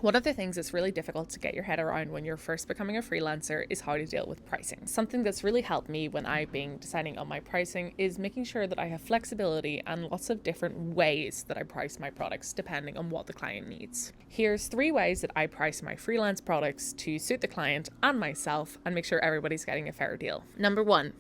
One of the things that's really difficult to get your head around when you're first becoming a freelancer is how to deal with pricing. Something that's really helped me when I've been deciding on my pricing is making sure that I have flexibility and lots of different ways that I price my products depending on what the client needs. Here's 3 ways that I price my freelance products to suit the client and myself and make sure everybody's getting a fair deal. Number 1,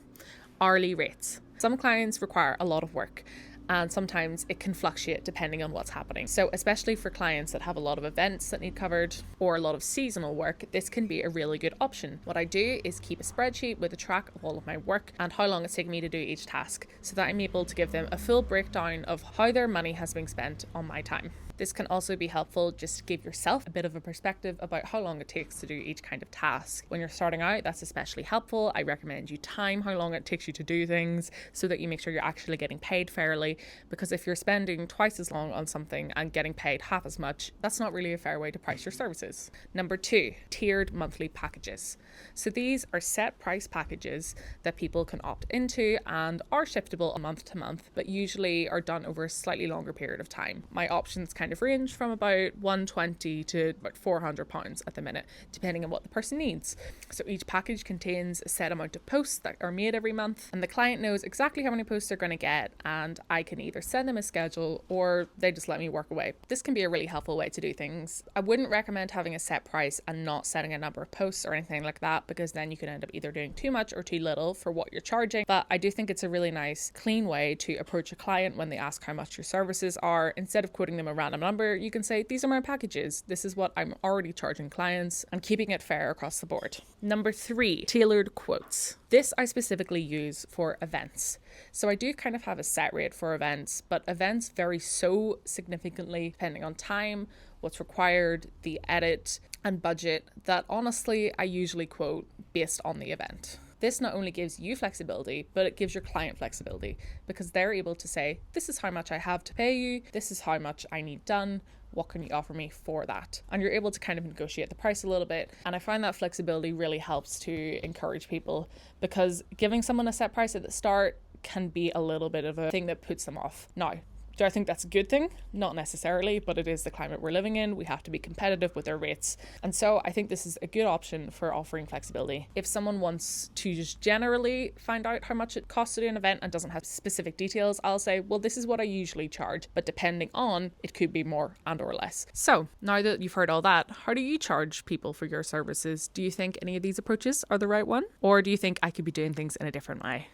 hourly rates. Some clients require a lot of work, and sometimes it can fluctuate depending on what's happening. So especially for clients that have a lot of events that need covered or a lot of seasonal work, this can be a really good option. What I do is keep a spreadsheet with a track of all of my work and how long it's taking me to do each task, so that I'm able to give them a full breakdown of how their money has been spent on my time. This can also be helpful just to give yourself a bit of a perspective about how long it takes to do each kind of task. When you're starting out, that's especially helpful. I recommend you time how long it takes you to do things so that you make sure you're actually getting paid fairly, because if you're spending twice as long on something and getting paid half as much, that's not really a fair way to price your services. Number 2, tiered monthly packages. So these are set price packages that people can opt into and are shiftable month to month, but usually are done over a slightly longer period of time. My options kind of range from about £120 to about £400 at the minute, depending on what the person needs. So each package contains a set amount of posts that are made every month, and the client knows exactly how many posts they're going to get, and I can either send them a schedule or they just let me work away. This can be a really helpful way to do things. I wouldn't recommend having a set price and not setting a number of posts or anything like that, because then you can end up either doing too much or too little for what you're charging. But I do think it's a really nice, clean way to approach a client when they ask how much your services are. Instead of quoting them a random number, you can say, these are my packages. This is what I'm already charging clients, and keeping it fair across the board. Number 3, tailored quotes. This I specifically use for events. So I do kind of have a set rate for events, but events vary so significantly depending on time, what's required, the edit, and budget, that honestly I usually quote based on the event. This not only gives you flexibility, but it gives your client flexibility, because they're able to say, this is how much I have to pay you, this is how much I need done, what can you offer me for that? And you're able to kind of negotiate the price a little bit. And I find that flexibility really helps to encourage people, because giving someone a set price at the start can be a little bit of a thing that puts them off. Now, do I think that's a good thing? Not necessarily, but it is the climate we're living in. We have to be competitive with our rates. And so I think this is a good option for offering flexibility. If someone wants to just generally find out how much it costs to do an event and doesn't have specific details, I'll say, well, this is what I usually charge, but depending on, it could be more and or less. So now that you've heard all that, how do you charge people for your services? Do you think any of these approaches are the right one? Or do you think I could be doing things in a different way?